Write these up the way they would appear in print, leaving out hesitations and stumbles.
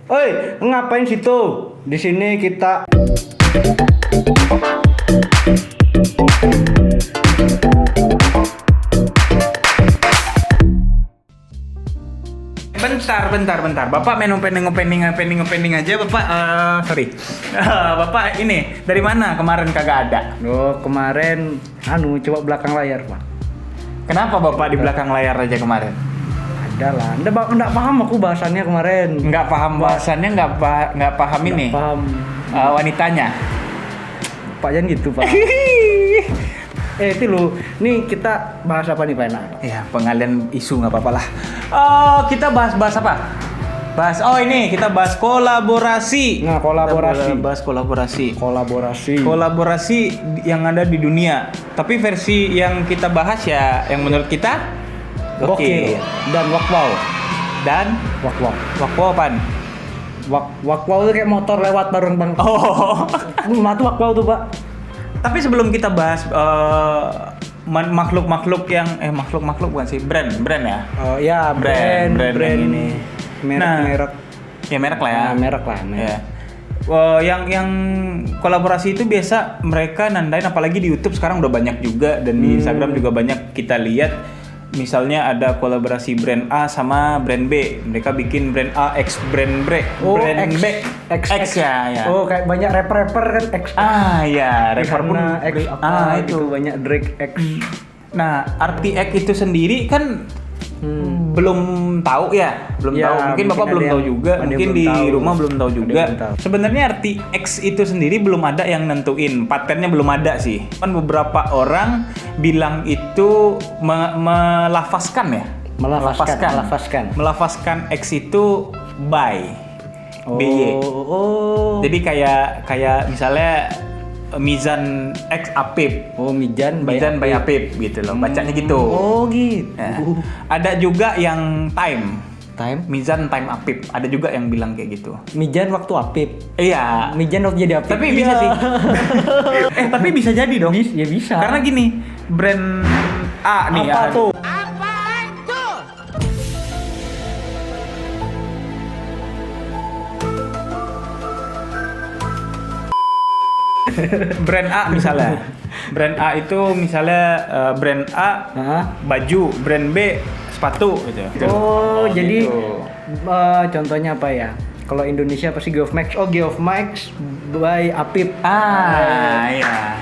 Oi, ngapain situ? Di sini kita Bentar. Bapak main opening aja, Bapak. Sorry. Bapak ini dari mana kemarin kagak ada? Oh, kemarin coba belakang layar, Pak. Kenapa Bapak di belakang layar aja kemarin? Ada lah. Nggak paham aku bahasannya kemarin. Nggak paham bahasannya, nggak paham ini. Nggak paham. Wanitanya. Pak jangan gitu, Pak. Itu lu, nih kita bahas apa nih, Pak Enak? Ya, pengalian isu nggak apa-apa lah. Kita bahas apa? Kita bahas kolaborasi. Nah, kolaborasi. Kita bahas kolaborasi. Kolaborasi. Kolaborasi yang ada di dunia. Tapi versi yang kita bahas ya, yang menurut kita Gokil. Dan wow. Dan Wow apaan? Wow itu kayak motor lewat bareng bang. Oh. Matu wow tuh, Pak. Tapi sebelum kita bahas makhluk-makhluk yang makhluk bukan sih, brand ya. Oh ya, brand ini. Merek. Ya merek lah ya. Merek lah. Ya. Yang kolaborasi itu biasa mereka nandain, apalagi di YouTube sekarang udah banyak juga, dan di Instagram juga banyak kita lihat. Misalnya ada kolaborasi brand A sama brand B. Mereka bikin brand A X brand B. Brand B X ya. Oh, kayak banyak rapper kan X. Ya, rapper pun X apa itu banyak Drake X. Nah, arti X itu sendiri kan belum tahu ya. Mungkin Bapak belum tahu juga, mungkin di rumah belum tahu juga. Sebenarnya arti X itu sendiri belum ada yang nentuin, patennya belum ada sih. Kan beberapa orang bilang itu melafazkan. Melafazkan X itu by. BY. Jadi kayak misalnya Mizan X Apip. Oh, Mizan by Apip gitu loh. Bacanya gitu. Oh, gitu. Ya. Ada juga yang time. Mizan time Apip. Ada juga yang bilang kayak gitu. Mizan waktu Apip. Iya. Mizan waktu jadi Apip. Tapi bisa sih. Tapi bisa jadi dong. Ya bisa. Karena gini, brand A nih. Apa tuh? Brand A misalnya. Brand A itu misalnya brand A baju, brand B sepatu gitu. Jadi gitu. Contohnya apa ya? Kalau Indonesia pasti Geof Max. Oh, Geof Max by Apip. Iya.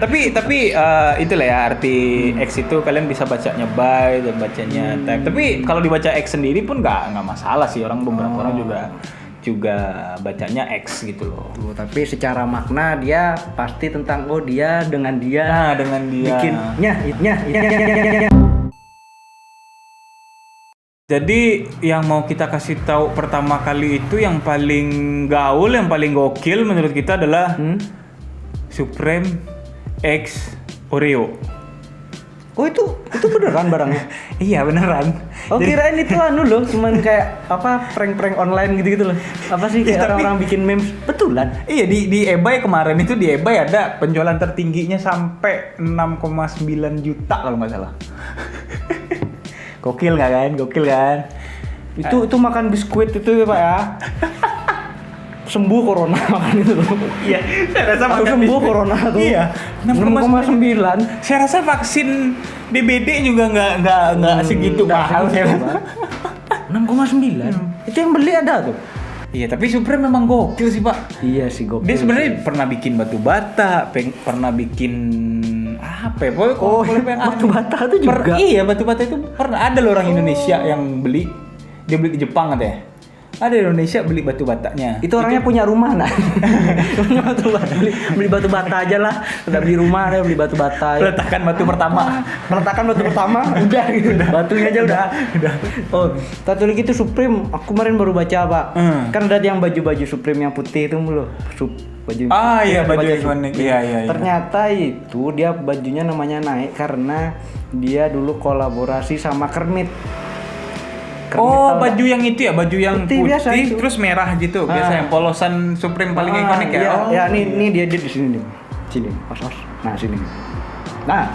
Tapi itulah ya arti X itu, kalian bisa bacanya by dan bacanya type. Tapi kalau dibaca X sendiri pun nggak masalah sih, beberapa orang juga bacanya X gitu loh. Tapi secara makna dia pasti tentang dia dengan dia. Nah, dengan dia. Bikinnya. Jadi yang mau kita kasih tahu pertama kali itu yang paling gaul, yang paling gokil menurut kita adalah Supreme X Oreo. Oh, itu beneran barangnya? Iya, beneran. Oh, kirain itu loh, cuman kayak prank-prank online gitu loh. Apa sih kayak orang-orang bikin memes betulan? Iya, di eBay kemarin itu, di eBay ada penjualan tertingginya sampai 6,9 juta kalau nggak salah. Gokil kan? Itu makan biskuit itu ya, Pak ya. Sembuh corona makan itu loh. Iya, saya rasa makan sembuh corona tuh. Iya, 6,9. Saya rasa vaksin DBD juga nggak segitu mahal ya. 6,9. Itu yang beli ada tuh. Iya, tapi Supreme memang gokil sih, Pak. Iya sih, gokil. Dia sebenarnya pernah bikin batu bata, pernah bikin apa ya? Batu bata itu juga. Iya, batu bata itu pernah ada loh orang Indonesia yang beli. Dia beli di Jepang katanya. Ada di Indonesia beli batu batanya. Itu orangnya punya rumah nah. Punya batu bata. Beli batu bata aja lah. Udah beli rumah deh, beli batu bata. Peletakan batu pertama. Udah gitu. Batunya aja udah. Oh, satu lagi itu Supreme. Aku kemarin baru baca, Pak. Kan ada yang baju Supreme yang putih itu loh. Baju. Iya, baju ikonik. Iya. Ternyata itu dia bajunya namanya naik karena dia dulu kolaborasi sama Kermit. Baju yang itu ya, baju yang putih terus merah gitu. Biasa yang polosan Supreme paling ikonik ya. Iya, nih dia di sini nih. Sini, os. Nah, sini. Nah.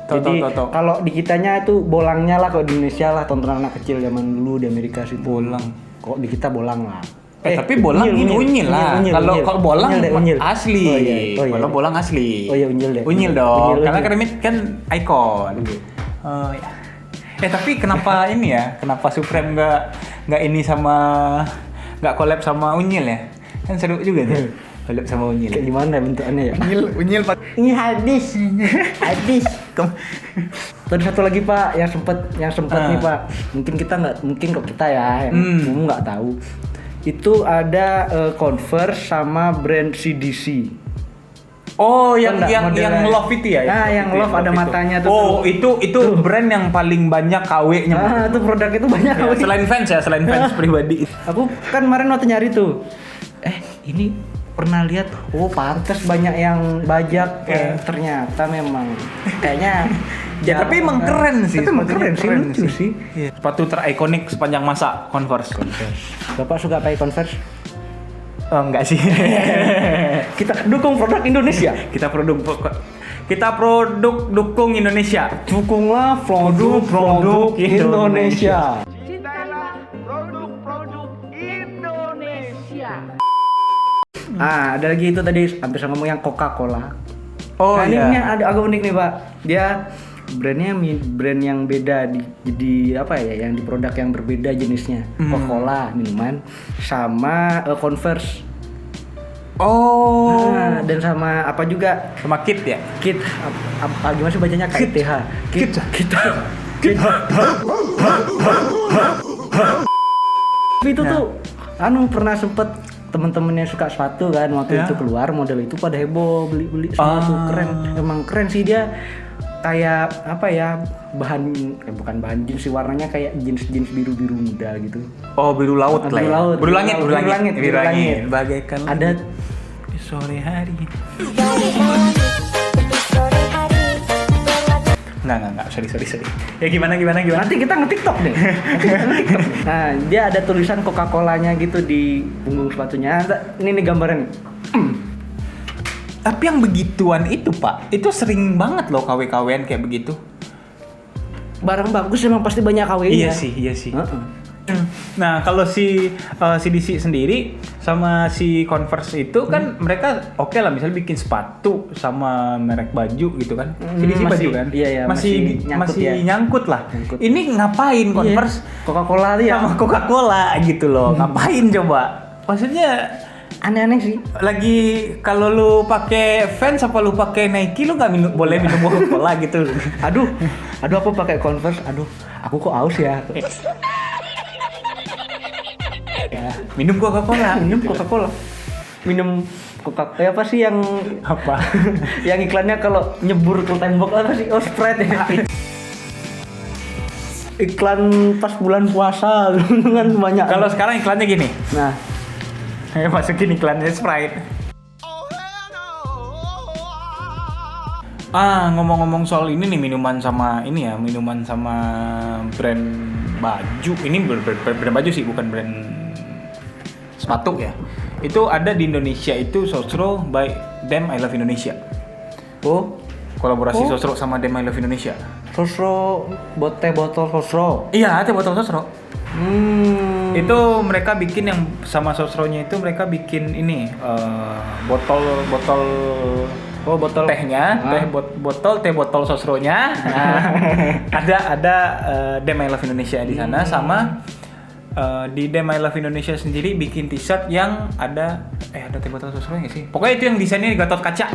Jadi kalau di kitanya itu bolangnya lah, kalau di Indonesia lah tontonan anak kecil zaman dulu di Amerika sih. Bolang. kok di kita bolang lah. Tapi bolang ini unyil lah. Kalau bolang asli. Oh, iya. Kalau bolang asli. Oh iya unyil deh. Unyil dong. Unyil. Karena Kermit kan ikon. Oh ya. Tapi kenapa ini ya? Kenapa Supreme nggak ini nggak collab sama Unyil ya? Kan seru juga tuh. Collab sama Unyil. Kayak gimana bentukannya ya? Unyil Ini hadis. Terus satu lagi Pak yang sempet nih Pak. Mungkin kok kita ya yang nggak tahu. Itu ada Converse sama brand CDC. Oh, yang love itu ya? Nah, yang love ada matanya tuh. Oh, itu brand yang paling banyak KW-nya. Itu produk itu banyak KW. Selain fans pribadi. Aku kan kemarin waktu nyari tuh. Ini pernah lihat. Oh, pantas banyak yang bajak. Ternyata memang kayaknya ya, tapi emang keren sih. Tapi emang keren sih. Iya. Sepatu terikonik sepanjang masa Converse. Bapak suka pakai Converse? Oh, enggak sih. Kita dukung produk Indonesia. Kita produk dukung Indonesia. Dukunglah produk Indonesia. Cintailah produk-produk Indonesia. Ada lagi itu tadi hampir sama ngomong yang Coca-Cola. Oh ini iya. ada agak unik nih Pak. Dia brandnya brand yang beda di apa ya, yang di produk yang berbeda jenisnya. Coca-Cola minuman sama Converse. Oh. Dan sama apa juga? Sama Kit ya? Kit gimana sih bacanya? KITH. Kit. Tapi itu tuh pernah sempet temen-temen yang suka sepatu kan waktu itu keluar model itu pada heboh beli sepatu keren. Emang keren sih dia. Kayak apa ya, bukan bahan jeans sih, warnanya kayak jeans biru muda gitu. Oh, biru laut lah ya. Biru langit. Bagaikan ada di sore hari. Enggak, sorry. Ya gimana? Nanti kita nge-TikTok deh. Nah, dia ada tulisan Coca-Colanya gitu di punggung sepatunya. Ini nih gambaran. Tapi yang begituan itu Pak, itu sering banget loh KW-KWan kayak begitu. Barang bagus emang pasti banyak KW-nya. Iya sih. Nah, kalau si CDC sendiri sama si Converse itu kan mereka oke lah, misalnya bikin sepatu sama merek baju gitu kan. CDC baju kan? Iya, masih nyangkut lah. Ini ngapain Converse? Coca-Cola dia. Sama Coca-Cola gitu loh. Ngapain coba? Maksudnya aneh-aneh sih. Lagi kalau lu pakai Vans apa lu pakai Nike, lu nggak boleh minum Coca-Cola gitu. Aduh aku pakai Converse. Aduh, aku kok aus ya. Minum Coca-Cola. Minum Coca-Cola apa sih yang apa? Yang iklannya kalau nyebur ke tembok apa sih? Oh, Sprite ya. Iklan pas bulan puasa kan banyak. Kalau sekarang iklannya gini. Nah, masukin iklannya Sprite. Ngomong-ngomong soal ini nih, minuman sama brand baju. Ini brand baju sih, bukan brand sepatu ya. Itu ada di Indonesia, itu Sosro by Them I Love Indonesia. Oh, kolaborasi Sosro sama Them I Love Indonesia. Sosro teh botol Sosro. Iya, teh botol Sosro. Itu mereka bikin yang sama Sosronya itu mereka bikin ini botol tehnya, teh botol Sosronya. Ada Them I Love Indonesia di sana sama di Them I Love Indonesia sendiri bikin t-shirt yang ada teh botol Sosronya nggak sih? Pokoknya itu yang desainnya Gatot Kaca.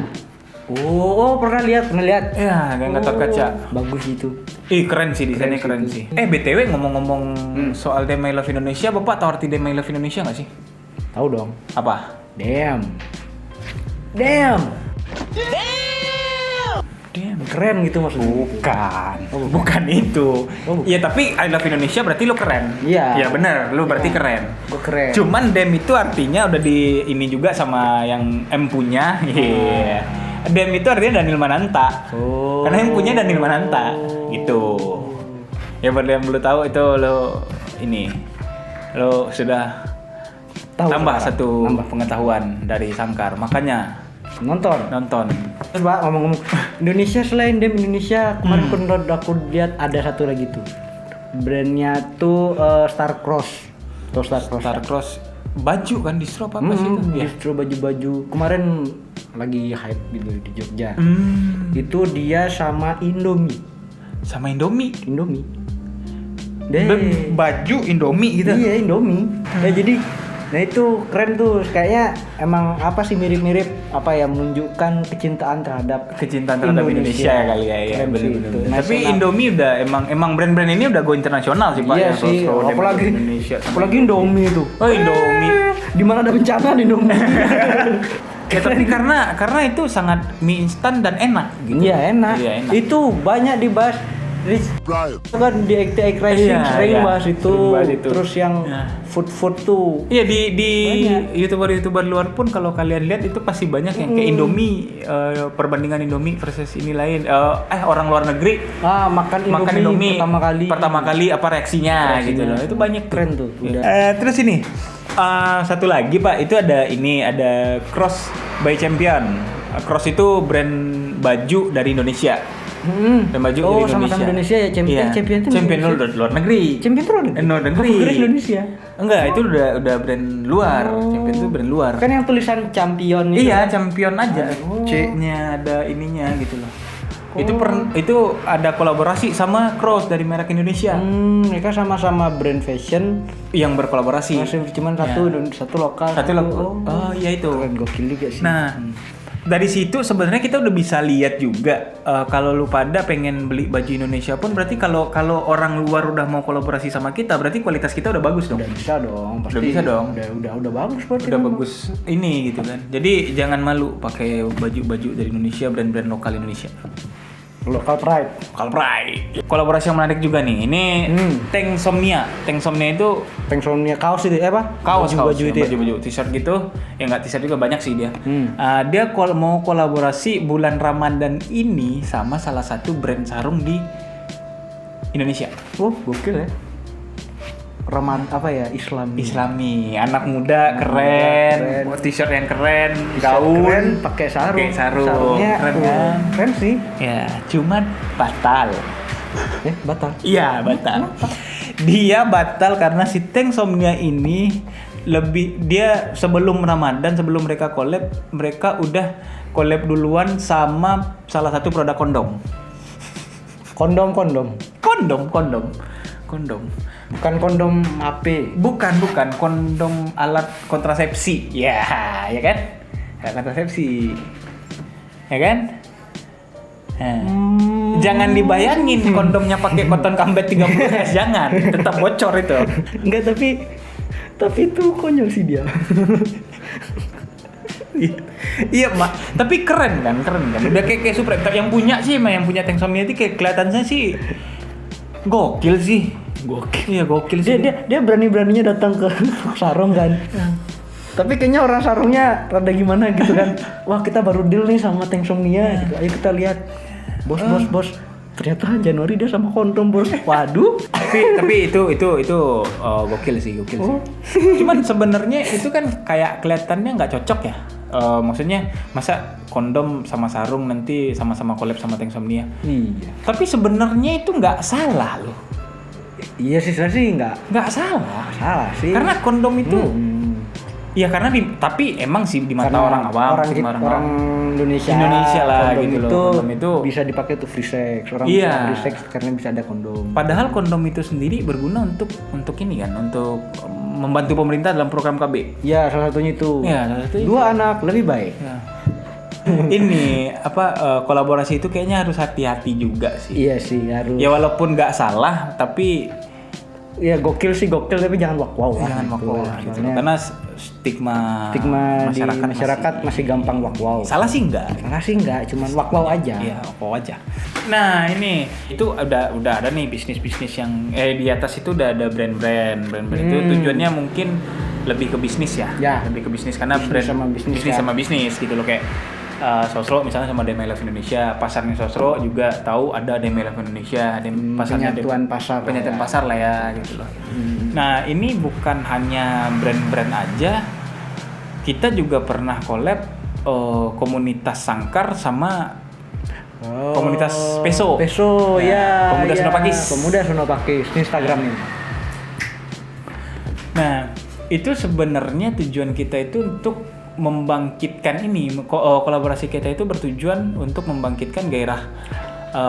Oh, pernah lihat. Ya, kayak Gatot Kaca. Bagus itu. Keren sih, desainnya keren sih. BTW ngomong-ngomong soal Them I Love Indonesia, Bapak tahu arti Them I Love Indonesia nggak sih? Tahu dong. Apa? Damn. Keren gitu maksudnya. Bukan itu. Iya, tapi I Love Indonesia berarti lu keren. Iya. Iya benar, lu berarti keren. Gua keren. Cuman Dem itu artinya udah di ini juga sama yang M punya. Iya. Dem itu artinya Daniel Mananta. Karena yang punya Daniel Mananta gitu. Ya buat yang belum tahu itu lo sudah tambah satu pengetahuan dari Sangkar. Makanya nonton. Terus Pak ngomong-ngomong Indonesia, selain Dem Indonesia kemarin aku lihat ada satu lagi tuh. Brandnya tuh Star Cross. Atau Star-Cross baju kan distro apa sih itu? Ya. Distro baju-baju kemarin lagi hype gitu di Jogja. Itu dia sama Indomie. Sama Indomie. Baju Indomie gitu. Iya, Indomie. Ya jadi nah itu keren tuh, kayaknya emang apa sih mirip-mirip apa ya, menunjukkan kecintaan terhadap Indonesia ya kali ya. Keren sih itu. Tapi Indomie udah emang brand-brand ini udah go internasional sih Pak. Iya ya, sih, Sosro, apalagi Indonesia. Indomie itu. Oh, Indomie. Di mana ada bencana di Indomie. Ya tapi karena itu sangat mie instan dan enak gitu. Iya enak. Itu banyak dibahas. Kan di Act Racing sering bahas itu. Terus yang food tuh. Iya di YouTuber luar pun kalau kalian lihat itu pasti banyak yang kayak Indomie, perbandingan Indomie versus ini lain. Orang luar negeri makan Indomie pertama kali apa reaksinya gitu loh. Itu banyak keren tuh. Terus ini satu lagi Pak, itu ada Cross by Champion. Cross itu brand baju dari Indonesia. Dan baju dari Indonesia. Sama Indonesia ya, Champion itu Champion luar negeri. Champion itu luar negeri. Indonesia. Enggak, itu udah brand luar. Champion itu brand luar. Kan yang tulisan champion gitu. Iya, champion aja. C-nya ada ininya gitu loh. Itu ada kolaborasi sama Cross dari merek Indonesia. Mereka sama-sama brand fashion yang berkolaborasi. Cuman satu lokal. Oh, iya itu. Keren, gokil juga sih. Nah, dari situ sebenarnya kita udah bisa lihat juga kalau lu pada pengen beli baju Indonesia pun berarti kalau orang luar udah mau kolaborasi sama kita berarti kualitas kita udah bagus dong. Udah bisa dong, pasti. Udah bisa dong. Udah bagus berarti. Udah bagus ini gitu kan. Jadi jangan malu pakai baju-baju dari Indonesia, brand-brand lokal Indonesia. Local pride. Kolaborasi yang menarik juga nih. Ini Tanksomnia itu kaos itu apa? Baju itu. Baju t-shirt gitu. Ya nggak t-shirt juga banyak sih dia. Dia mau kolaborasi bulan Ramadan ini sama salah satu brand sarung di Indonesia. Gokil ya. Islami, anak muda keren. T-shirt yang keren, gaun pakai sarung. Sarungnya keren kan? Keren sih. Ya, cuman batal. Batal. Iya, batal. Dia batal karena si Tanksomnia ini dia sebelum Ramadan, sebelum mereka collab, mereka udah collab duluan sama salah satu produk kondom. Kondom. Bukan kondom HP. Bukan kondom alat kontrasepsi. Ya kan? Alat kontrasepsi. Ya kan? Jangan dibayangin kondomnya pakai cotton combat 30 jangan, tetap bocor itu. Enggak, tapi itu konyol sih dia. Iya, Mak. Tapi keren kan? Udah kayak Supreme. Yang punya Tanksomnia itu kayak kelihatannya sih gokil sih. Iya, gokil sih. Dia berani-beraninya datang ke sarung kan. Tapi kayaknya orang sarungnya rada gimana gitu kan. Wah, kita baru deal nih sama Tanksomnia gitu. Ayo kita lihat. Bos. Ternyata Januari dia sama kondom, Bos. Waduh. Tapi itu gokil sih. Cuman sebenarnya itu kan kayak kelihatannya nggak cocok ya. Maksudnya masa kondom sama sarung nanti sama-sama collab sama Tanksomnia. Iya. Tapi sebenarnya itu nggak salah loh. Iya sih nggak salah. Salah sih. Karena kondom itu iya karena tapi emang sih di mata orang awam, orang Indonesia lah kondom gitu itu loh. Kondom itu bisa dipakai tuh free sex. Orang bisa free sex karena bisa ada kondom. Padahal kondom itu sendiri berguna untuk ini kan, untuk membantu pemerintah dalam program KB. Ya, salah satunya itu. Ya, salah satunya. 2 anak lebih baik. Ya. Ini kolaborasi itu kayaknya harus hati-hati juga sih. Iya sih, harus. Ya walaupun nggak salah tapi ya gokil tapi jangan wow jangan wow gitu. Karena stigma di masyarakat masih gampang wow. Salah sih enggak, cuman wow aja. Iya, wow aja. Nah, ini itu udah ada nih bisnis yang di atas itu udah ada brand itu tujuannya mungkin lebih ke bisnis ya. Lebih ke bisnis karena bisnis sama bisnis gitu loh, kayak Sosro misalnya sama DMLF Indonesia, pasarnya Sosro juga tahu ada DMLF Indonesia, pasarnya penyatuan pasar lah ya gitu loh. Nah, ini bukan hanya brand-brand aja, kita juga pernah collab komunitas Sangkar sama komunitas Peso ya. Pemuda Sonopakis. Pemuda Sonopakis Instagram ini. Nah, itu sebenarnya tujuan kita itu untuk membangkitkan ini, kolaborasi kita itu bertujuan untuk membangkitkan gairah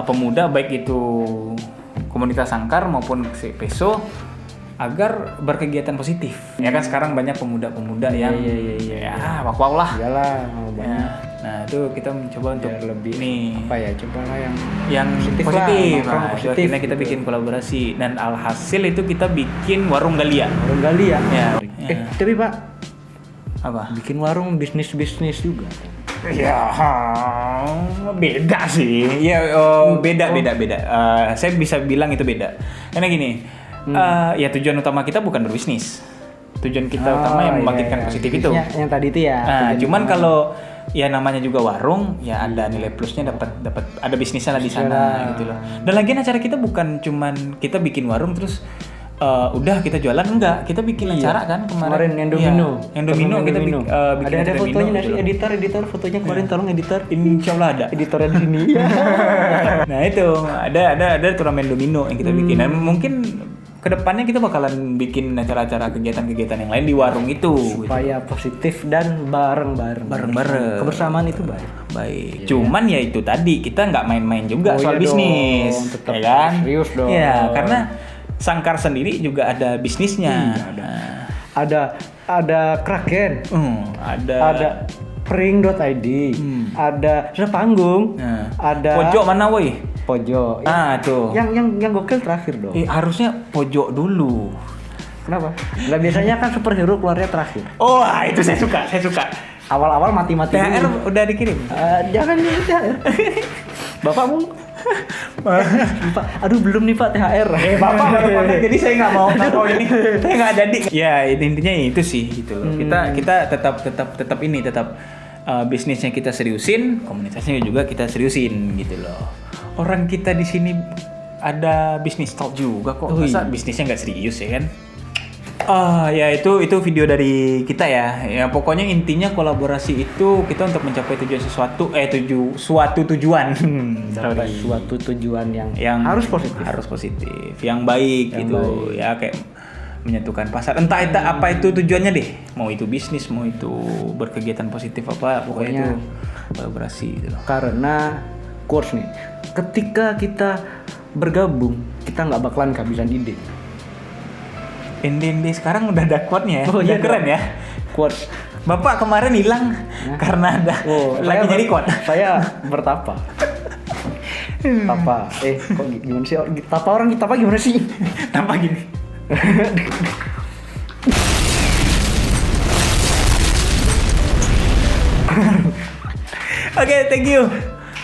pemuda, baik itu komunitas Sangkar maupun si Peso, agar berkegiatan positif. Ya kan sekarang banyak pemuda-pemuda yang ya wow lah. Iyalah, banyak. Ya. Nah, itu kita mencoba untuk lebih nih apa ya? Coba lah yang positif. Lah, Nah, akhirnya kita bikin kolaborasi dan alhasil itu kita bikin warung Galia. Warung Galia. Ya. Tapi Pak, Apa? bikin warung bisnis juga. Ya, beda sih. Ya, beda. Saya bisa bilang itu beda. Karena gini, ya tujuan utama kita bukan berbisnis. Tujuan kita utama yang membangkitkan positif itu. Yang tadi itu ya. Nah, cuman kalau ya namanya juga warung, ya ada nilai plusnya, dapat ada bisnisnya lah di sana gitu loh. Dan lagian acara kita bukan cuman kita bikin warung terus udah kita jualan, enggak, kita bikin acara kan kemarin yang Domino. Ya, yang Domino kita bikin ada fotonya gitu nasi loh. editor fotonya kemarin, tolong editor. Insyaallah ada. Editornya di sini. Nah itu ada turnamen Domino yang kita bikin. Dan mungkin kedepannya kita bakalan bikin acara-acara kegiatan-kegiatan yang lain di warung itu. Supaya positif dan bareng-bareng. Kebersamaan itu baik. Cuman ya itu tadi kita nggak main-main juga soal iya bisnis, dong, tetap ya kan? serius dong. Ya karena Sangkar sendiri juga ada bisnisnya. Ada Kraken. Ada Pring.id. Ada panggung. Nah. Ada Pojok mana woi? Pojok. Tuh. Yang gokil terakhir dong. Harusnya pojok dulu. Kenapa? Lah biasanya kan superhero keluarnya terakhir. Oh, itu saya suka. Awal-awal mati-mati THR dulu. udah dikirim? Jangan nih THR. Bapak mau? Pak, aduh belum nih Pak THR. Bapak baru kontak, jadi saya nggak mau ini. Saya nggak jadi. Ya intinya itu sih gitu loh. Kita tetap bisnisnya kita seriusin, komunitasnya juga kita seriusin gitu loh. Orang kita di sini ada bisnis talk juga kok. Masa bisnisnya nggak serius ya kan? Ya itu video dari kita ya. Ya pokoknya intinya kolaborasi itu kita untuk mencapai tujuan suatu tujuan. Suatu tujuan yang harus positif, yang baik gitu. Ya kayak menyatukan pasar. Entah apa itu tujuannya deh. Mau itu bisnis, mau itu berkegiatan positif apa, pokoknya itu kolaborasi gitu loh. Karena quotes nih, ketika kita bergabung, kita nggak bakalan kehabisan ide. Ende sekarang udah ada quote-nya ya. Iya, keren ya. Quotes. Bapak kemarin hilang karena ada lagi nyari quote. Saya bertapa. Tapa. Kok gimana sih? Tapa orang tapa gimana sih? Tapa gini. Oke, thank you.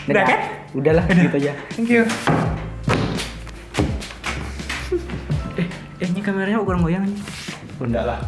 Udah kan? Udahlah gitu aja. Thank you. Ini kameranya goyang-goyang nih. Udah lah.